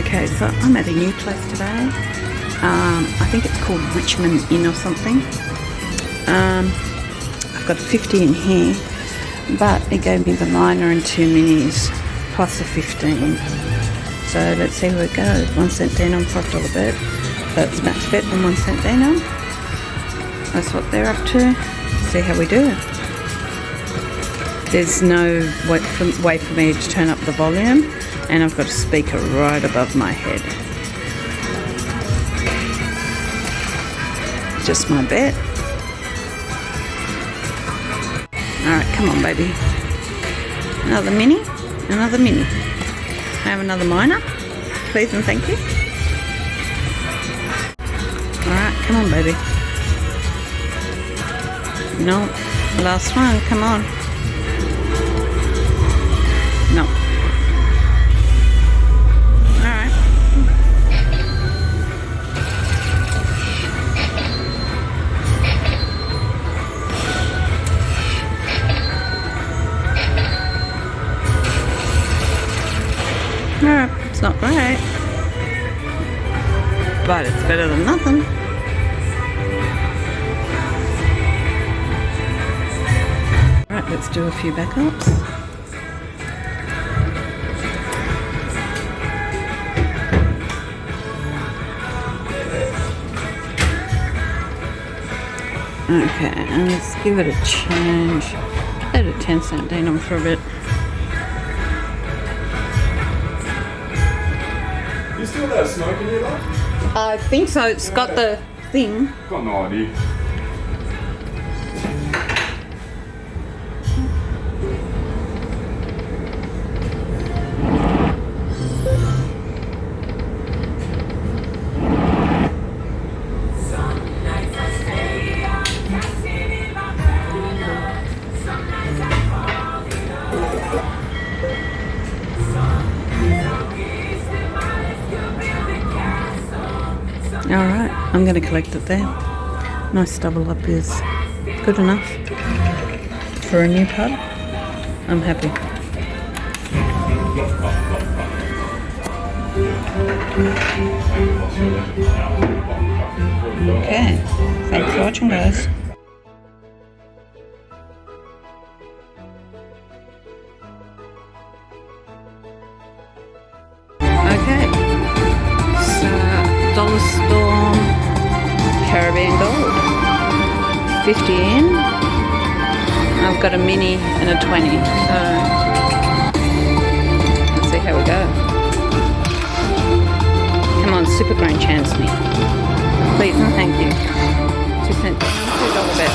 Okay, so I'm at a new place today. I think it's called Richmond Inn or something. I've got 50 in here, but it gave me the minor and 2 minis plus a 15. So let's see where it goes. 1 cent denom, $5 bet. That's max bet and 1 cent denom. That's what they're up to. See how we do. There's no way for me to turn up the volume, and I've got a speaker right above my head. Just my bet. Alright, come on baby. Another mini, another mini. Have another minor, please and thank you. Alright, come on baby. No, last one, come on. No. Alright. Alright, it's not great, but it's better than nothing. Alright, let's do a few backups. Okay, and let's give it a change. Let a 10 cent denom for a bit. You still got smoke in your life? I think so. It's got the thing. Got no idea. Alright, I'm going to collect it there. Nice double up is good enough for a new pub. I'm happy. Okay, thanks for watching guys. Dollar Storm Caribbean Gold, 50 in. I've got a mini and a 20, so let's see how we go. Come on, Super Grain chance me, please and thank you. 2 cent, $2 bet.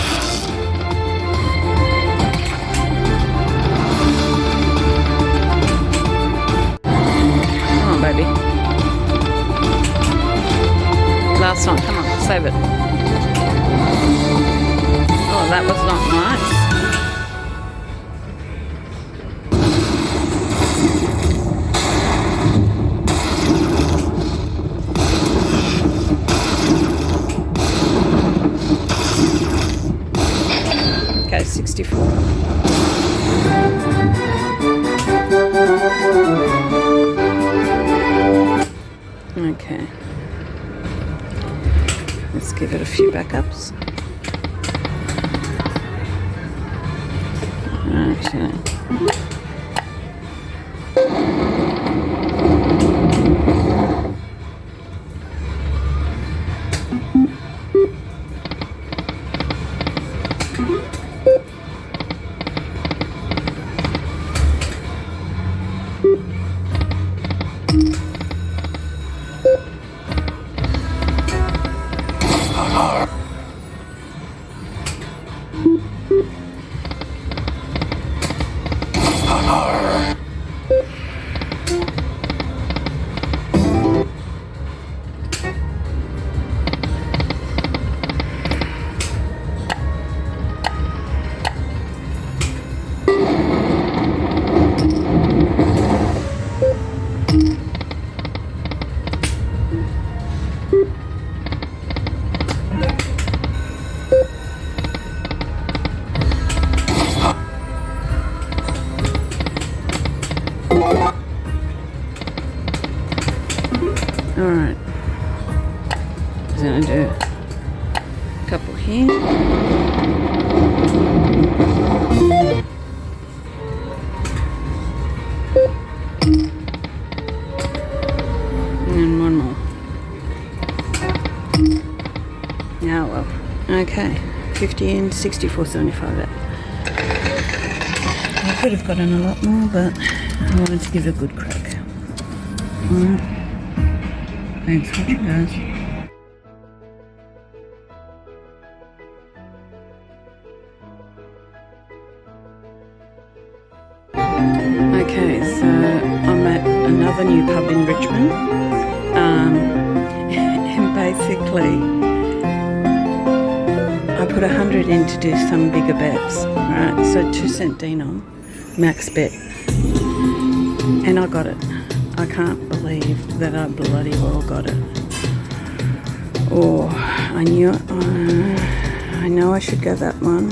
Come on baby. Last one, come on, save it. Oh, that was not nice. Okay, 64. Okay. Let's give it a few backups. Okay. I'm going to do a couple here. And one more. Now, well, okay. 50 and 64.75 out. I could have gotten a lot more, but I wanted to give it a good crack. Alright. Thanks for watching, guys. Okay, so I'm at another new pub in Richmond, and basically I put 100 in to do some bigger bets, right? So 2 cent denom, max bet, and I got it. I can't believe that I bloody well got it. Oh, I knew it. I know I should go that one,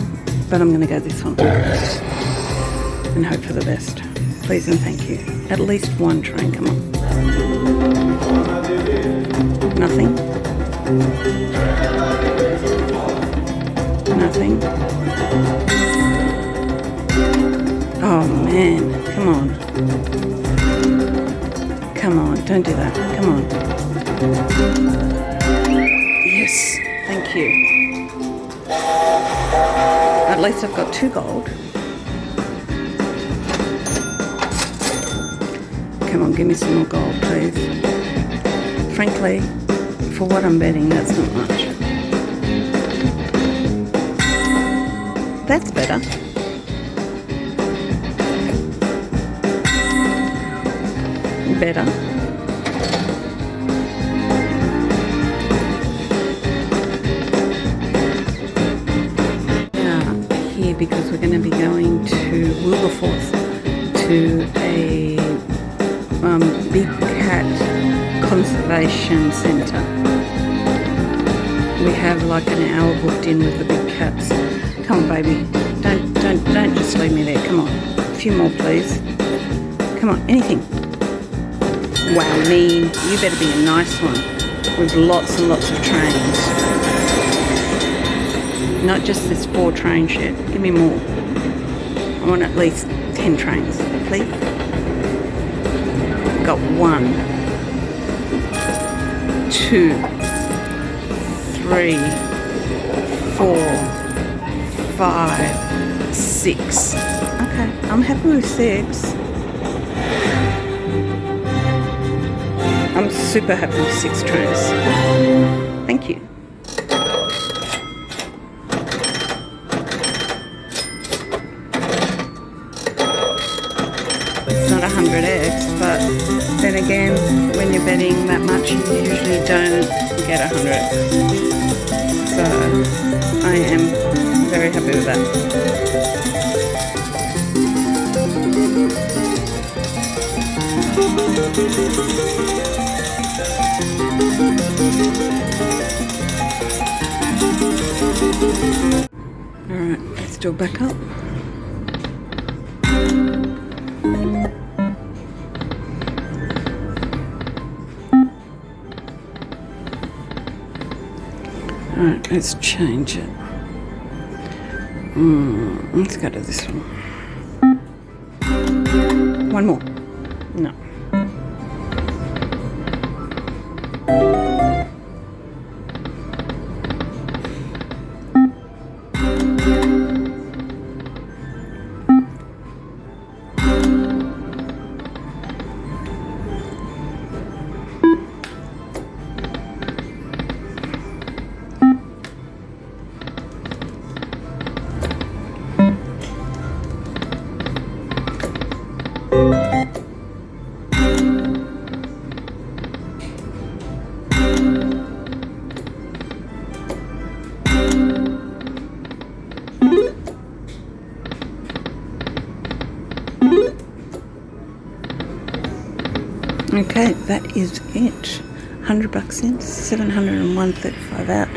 but I'm going to go this one and hope for the best. Please and thank you. At least one train, come on. Nothing. Nothing. Oh man, come on. Come on, don't do that. Come on. Yes, thank you. At least I've got 2 gold. Come on, give me some more gold, please. Frankly, for what I'm betting, that's not much. That's better. Better. Now, here, because we're going to be going to Wilberforce, to a big cat conservation centre. We have like an hour booked in with the big cats. Come on, baby. Don't just leave me there. Come on. A few more, please. Come on, anything. Wow, mean. You better be a nice one with lots and lots of trains. Not just this 4 train shit. Give me more. I want at least 10 trains, please. Got 1, 2, 3, 4, 5, 6. Okay, I'm happy with 6. I'm super happy with 6 trains. Thank you. It's not 100x, but then again, when you're betting that much, you usually don't get 100. So I am very happy with that. Alright, let's do it back up. Alright, let's change it. Let's go to this one. One more. No. Okay, that is it. $100 in, 701.35 out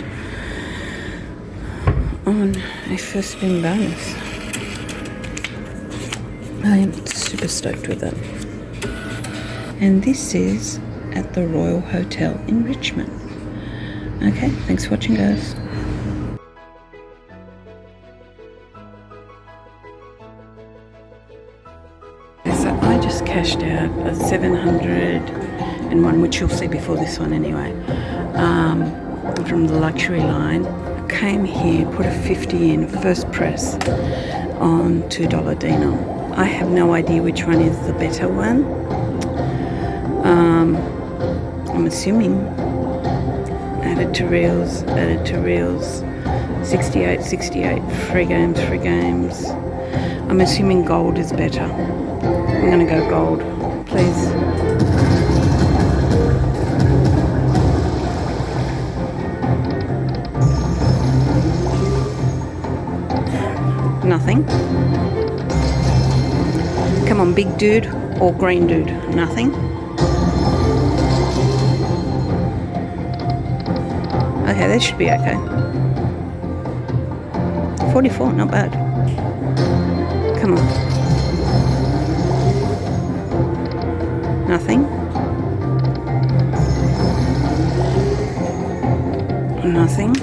on a first spin bonus. I am super stoked with that. And this is at the Royal Hotel in Richmond. Okay, thanks for watching, guys. So I just cashed out a 701, which you'll see before this one anyway, from the luxury line. I came here, put a 50 in, first press, on $2 denom. I have no idea which one is the better one. I'm assuming added to reels, 68, free games. I'm assuming gold is better. I'm gonna go gold, please. Nothing. Come on, big dude or green dude? Nothing. Okay, that should be okay. 44, not bad. Come on. Nothing. Nothing.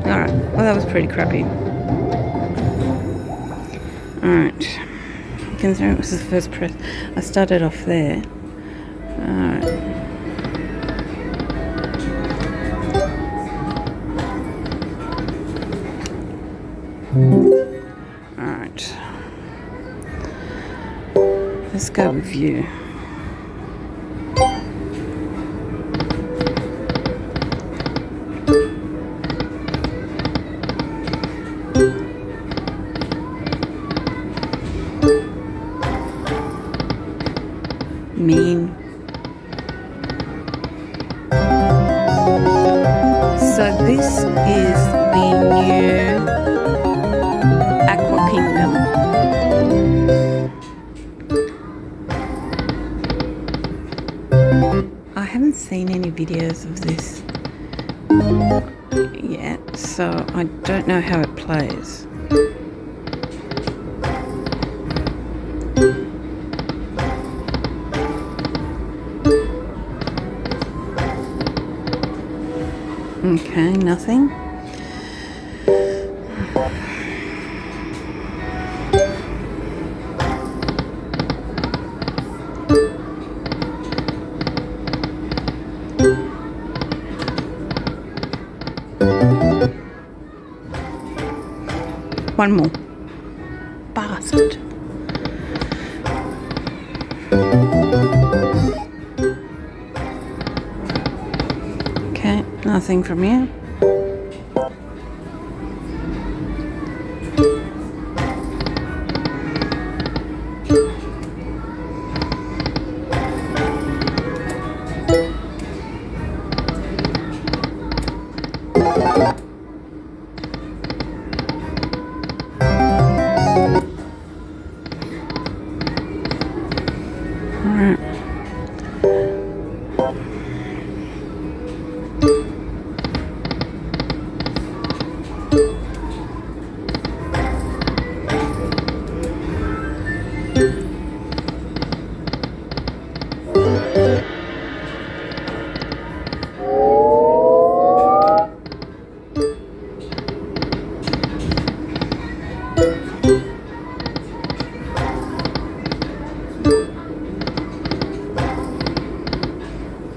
Alright, well that was pretty crappy. Alright. Considering it was the first press, I started off there. Alright. Alright. Let's go with you. Mean. So this is the new Aqua Kingdom. I haven't seen any videos of this yet, so I don't know how it plays. Okay, nothing. One more. Bastard. Okay, nothing from you. Alright.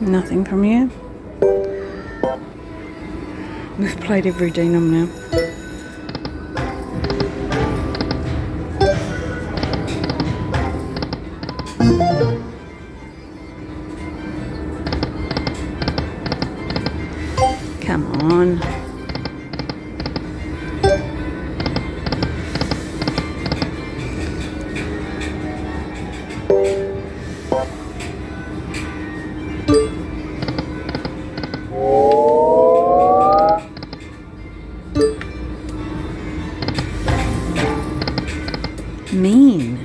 Nothing from you. We've played every denom now. Come on. Mean.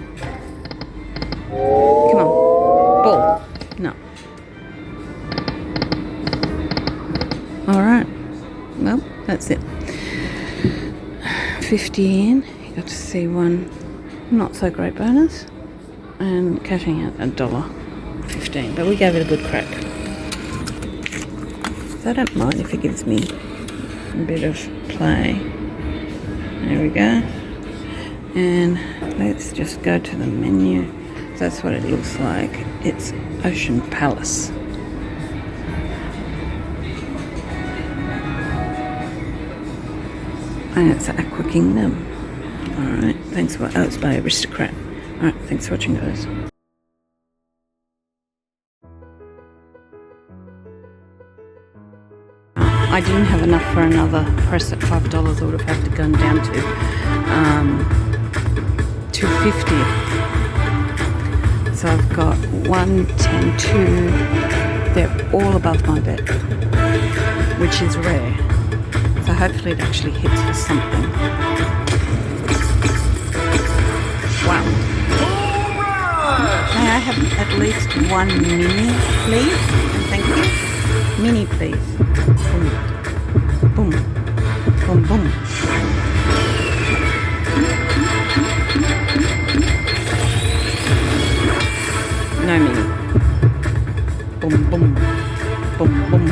Come on. Ball. No. Alright. Well, that's it. 50 in. You got to see one not so great bonus. And cashing out $1. 15, but we gave it a good crack. So I don't mind if it gives me a bit of play. There we go. And let's just go to the menu. So that's what it looks like. It's Ocean Palace. And it's Aqua Kingdom. Alright, thanks for, oh, it's by Aristocrat. Alright, thanks for watching, guys. I didn't have enough for another press at $5. I would have had to go down to $2.50. So I've got 1, 10, 2. They're all above my bet, which is rare. So hopefully it actually hits for something. Wow. May I have at least one mini, please? And thank you. Mini, please. Boom. Boom. Boom, boom. No mini. Boom, boom. Boom, boom.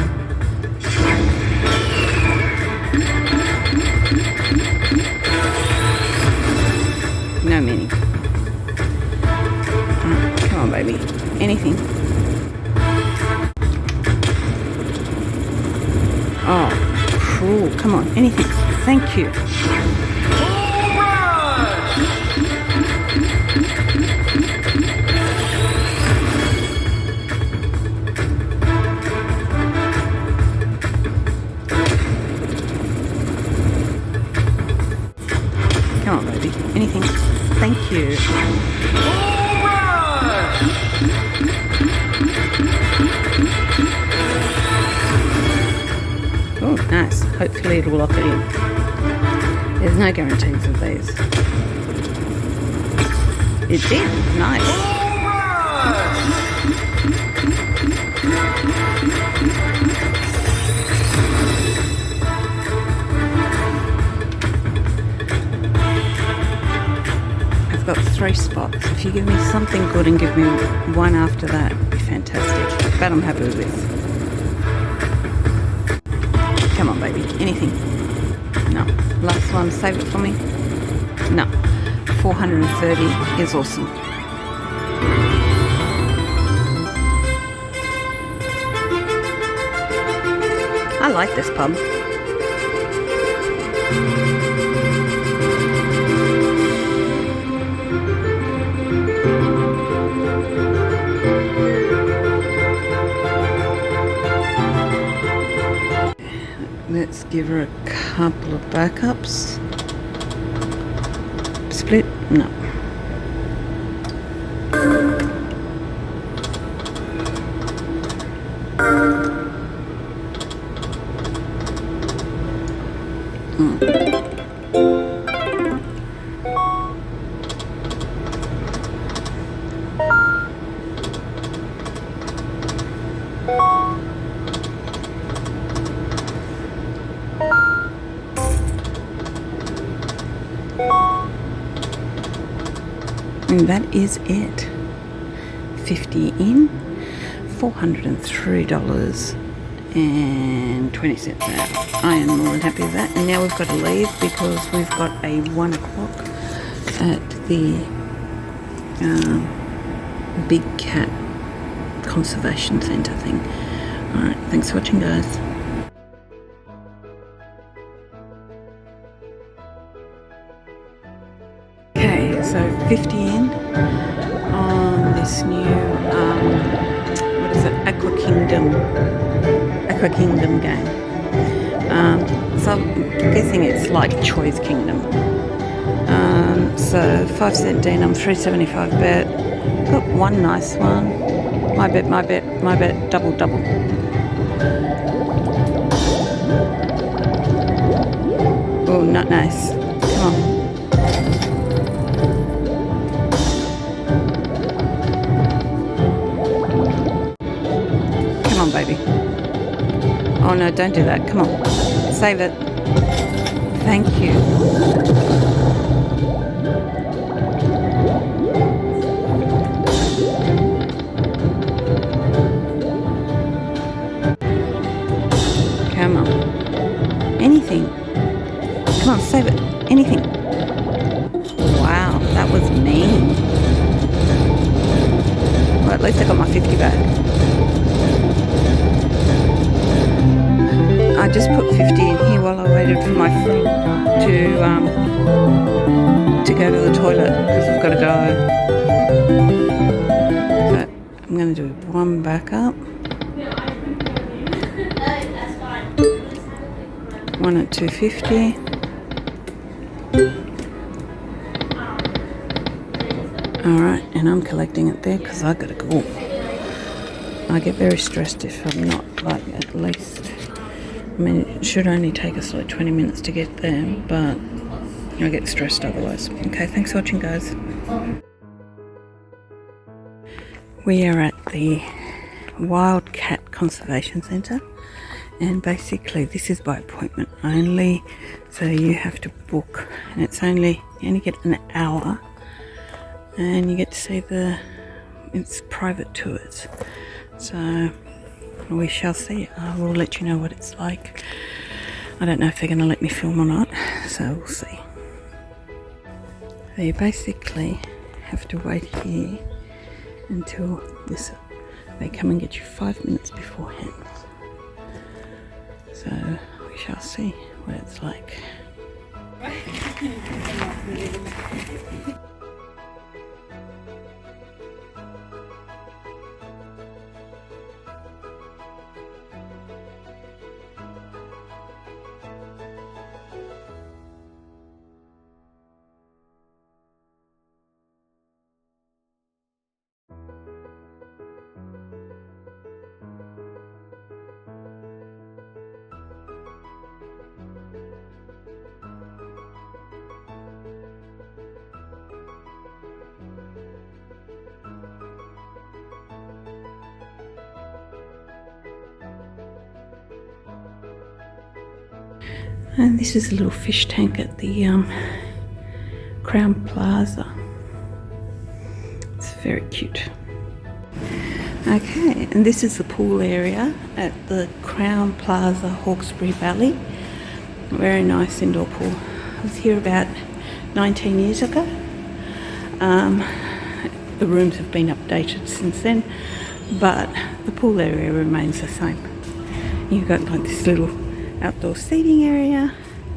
No mini. Come on, baby. Anything. Oh, cruel. Come on, anything. Thank you. Come on, baby. Anything. Thank you. Oh, nice. Hopefully it will lock it in. There's no guarantees of these. It did. Nice. I've got 3 spots. If you give me something good and give me one after that, it'd be fantastic. But I'm happy with this. Come on, baby. Anything. No. Last one. Save it for me. No. 430 is awesome. I like this pub. Let's give her a couple of backups. Split? No. And that is it. 50 in, $403.20 out. I am more than happy with that. And now we've got to leave because we've got a 1 o'clock at the Big Cat Conservation Centre thing. Alright, thanks for watching, guys. Okay, so 50 in on this new, what is it, Aqua Kingdom game. So I'm guessing it's like Choi's Kingdom. So 5 cent denom, 3.75 bet. Got one nice one. My bet, double. Oh, not nice. Come on. Come on, baby. Oh no, don't do that. Come on. Save it. Thank you. save it. Anything. Wow, that was mean. Well, at least I got my 50 back. I just put 50 in here while I waited for my friend to go to the toilet because I've got to go. So I'm going to do one back up. One at 250. Alright, and I'm collecting it there because I gotta go. I get very stressed if I'm not, like, at least, I mean, it should only take us like 20 minutes to get there, but I get stressed otherwise. Okay, thanks for watching, guys. We are at the Wildcat Conservation Centre, and basically this is by appointment only, so you have to book, and it's only, you only get an hour, and you get to see it's private tours. So we shall see. I will let you know what it's like. I don't know if they're going to let me film or not, so we'll see. So you basically have to wait here until they come and get you 5 minutes beforehand. So we shall see what it's like. And this is a little fish tank at the Crown Plaza. It's very cute. Okay, and this is the pool area at the Crown Plaza, Hawkesbury Valley. Very nice indoor pool. I was here about 19 years ago. The rooms have been updated since then, but the pool area remains the same. You've got like this little outdoor seating area.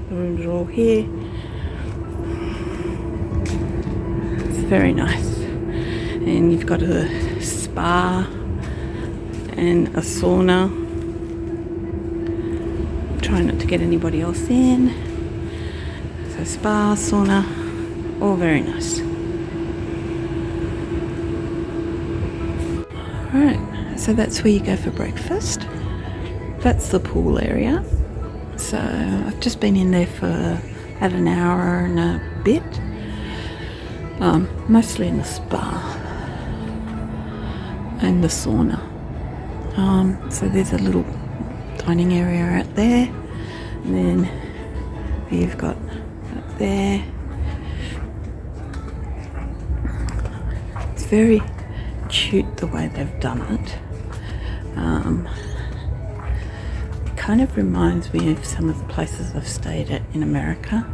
The rooms are all here. It's very nice. And you've got a spa and a sauna. Try not to get anybody else in. So spa, sauna, all very nice. Alright, so that's where you go for breakfast. That's the pool area. So I've just been in there for about an hour and a bit, mostly in the spa and the sauna. So there's a little dining area out there, and then you've got up there. It's very cute the way they've done it. Kind of reminds me of some of the places I've stayed at in America.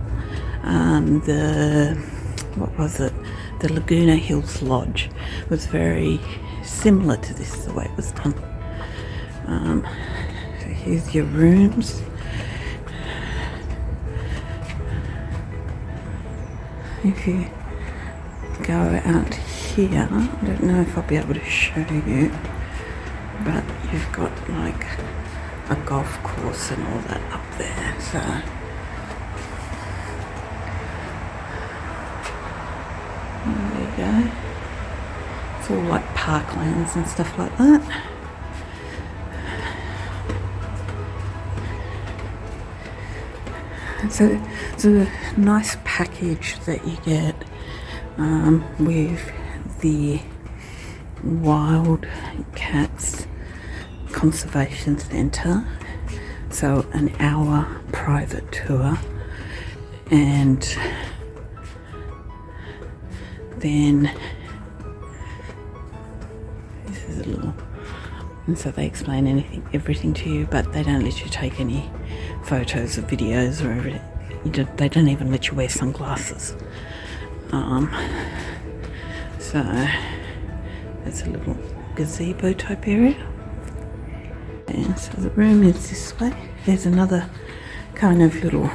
What was it? The Laguna Hills Lodge was very similar to this, the way it was done. So here's your rooms. If you go out here, I don't know if I'll be able to show you, but you've got like a golf course and all that up there, so there you go. It's all like parklands and stuff like that. So it's a nice package that you get with the Wildcats Conservation Centre. So an hour private tour, and then this is a little, and so they explain everything to you, but they don't let you take any photos or videos or they don't even let you wear sunglasses. So that's a little gazebo type area. And so the room is this way. There's another kind of little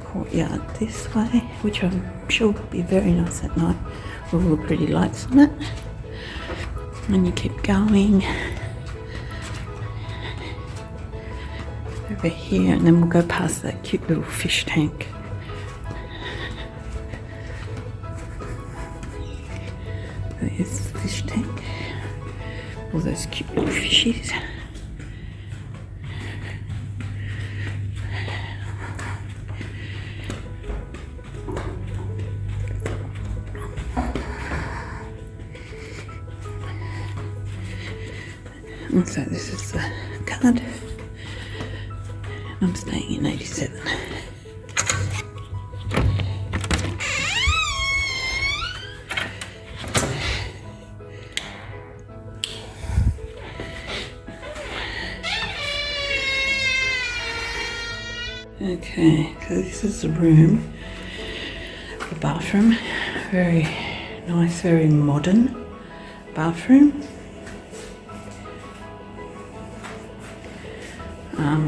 courtyard this way, which I'm sure will be very nice at night with all the pretty lights on it. And you keep going over here, and then we'll go past that cute little fish tank. There's the fish tank, all those cute little fishies. And so this is the card. I'm staying in 87. Okay, so this is the room, the bathroom. Very nice, very modern bathroom.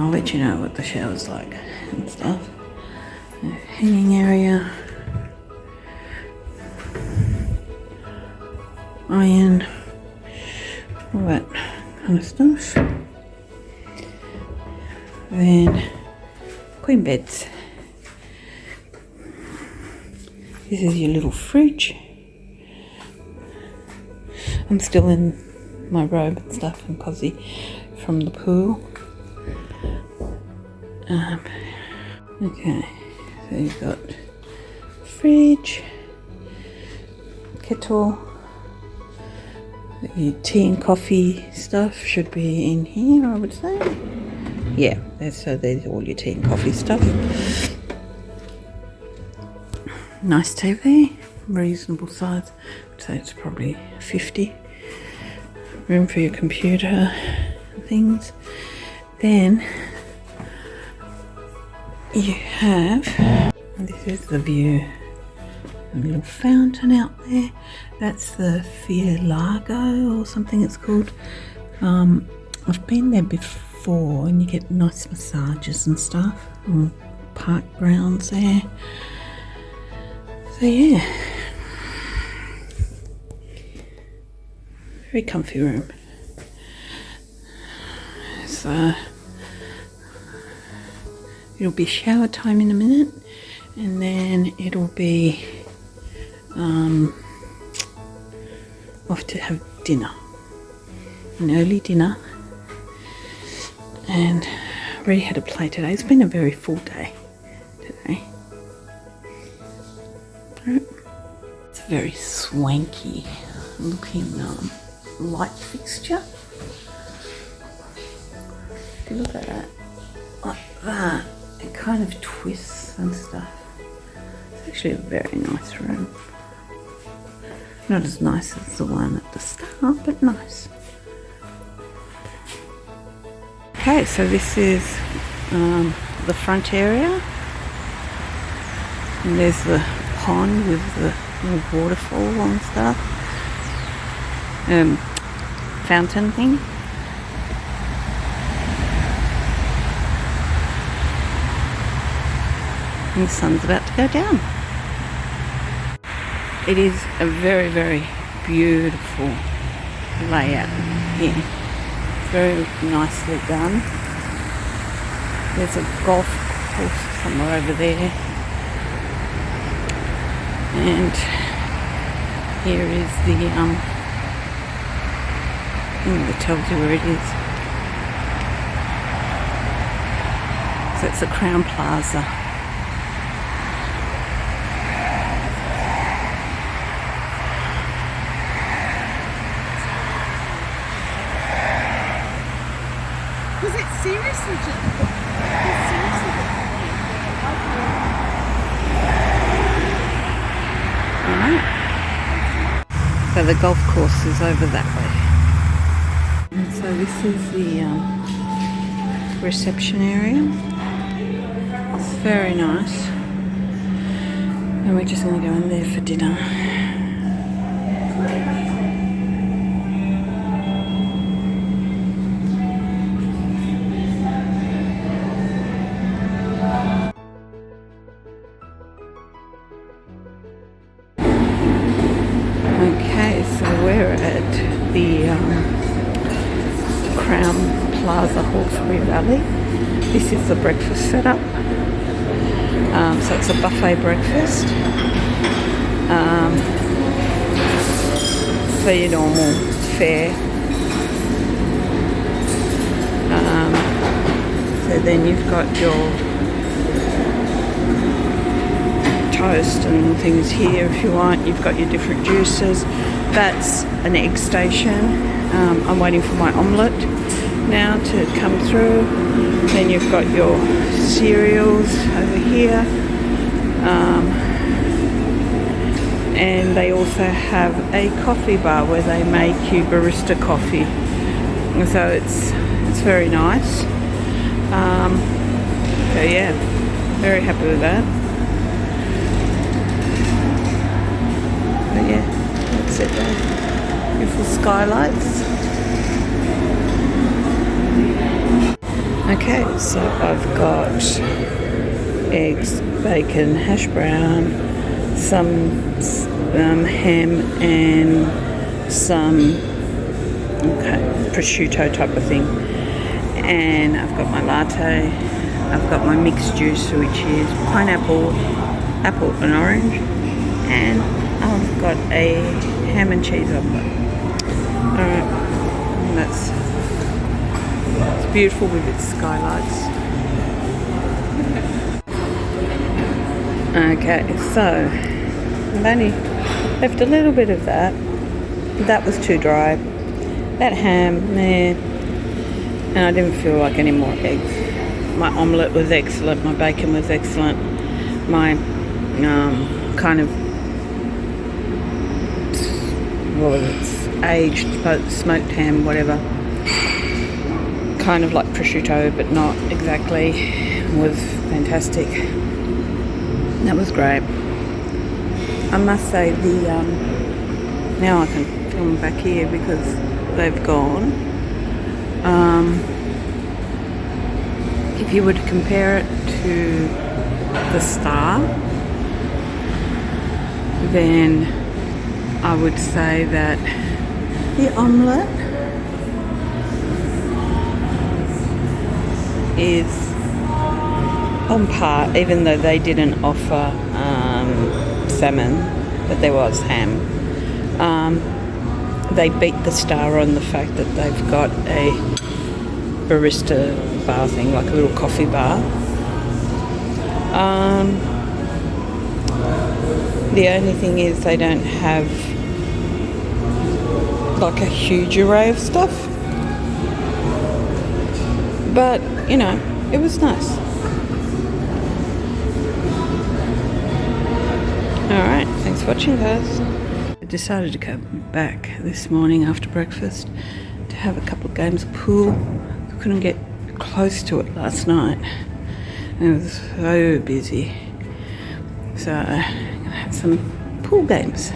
I'll let you know what the shower's like and stuff. Hanging area, iron, all that kind of stuff. Then queen beds. This is your little fridge. I'm still in my robe and stuff and cozy from the pool. Okay, so you've got fridge, kettle, your tea and coffee stuff should be in here, I would say. Yeah, there's all your tea and coffee stuff. Nice TV, reasonable size. I'd say it's probably 50. Room for your computer and things. Then you have, this is the view, a little fountain out there. That's the Fier Lago or something it's called. I've been there before, and you get nice massages and stuff on park grounds there. So yeah, very comfy room. So it'll be shower time in a minute, and then it'll be off to have dinner, an early dinner. And I already had a play today. It's been a very full day today. It's a very swanky looking light fixture. If you look at it like that, it kind of twists and stuff. It's actually a very nice room. Not as nice as the one at the start, but nice. Okay, so this is the front area, and there's the pond with the little waterfall and stuff, fountain thing. And the sun's about to go down. It is a very, very beautiful layout here. Very nicely done. There's a golf course somewhere over there. And here is the thing that tells you where it is. So it's the Crown Plaza. Was it seriously just? Alright. So the golf course is over that way. And so this is the reception area. very nice. And we're just going to go in there for dinner. Okay, so we're at the Crown Plaza Hawkesbury Valley. This is the breakfast setup. So it's a buffet breakfast for your normal fare. So then you've got your toast and things here if you want. You've got your different juices. That's an egg station. I'm waiting for my omelette now to come through. Then you've got your cereals over here. And they also have a coffee bar where they make you barista coffee. And so it's very nice. So yeah, very happy with that. But yeah, that's it there. Beautiful skylights. Okay, so I've got eggs, bacon, hash brown, some ham and some prosciutto type of thing. And I've got my latte. I've got my mixed juice, which is pineapple, apple and orange. And I've got a ham and cheese omelette. Alright, it's beautiful with its skylights. Okay, so I've only left a little bit of that. That was too dry. That ham there, and I didn't feel like any more eggs. My omelette was excellent. My bacon was excellent. My kind of aged smoked ham, whatever, kind of like prosciutto but not exactly, was fantastic. That was great. I must say now I can film back here because they've gone. If you were to compare it to the Star, then I would say that the omelette is on par, even though they didn't offer salmon, but there was ham. They beat the Star on the fact that they've got a barista bar thing, like a little coffee bar. The only thing is they don't have like a huge array of stuff, but you know, it was nice. Alright, thanks for watching, guys. I decided to come back this morning after breakfast to have a couple of games of pool. I couldn't get close to it last night. It was so busy. So I'm gonna have some pool games.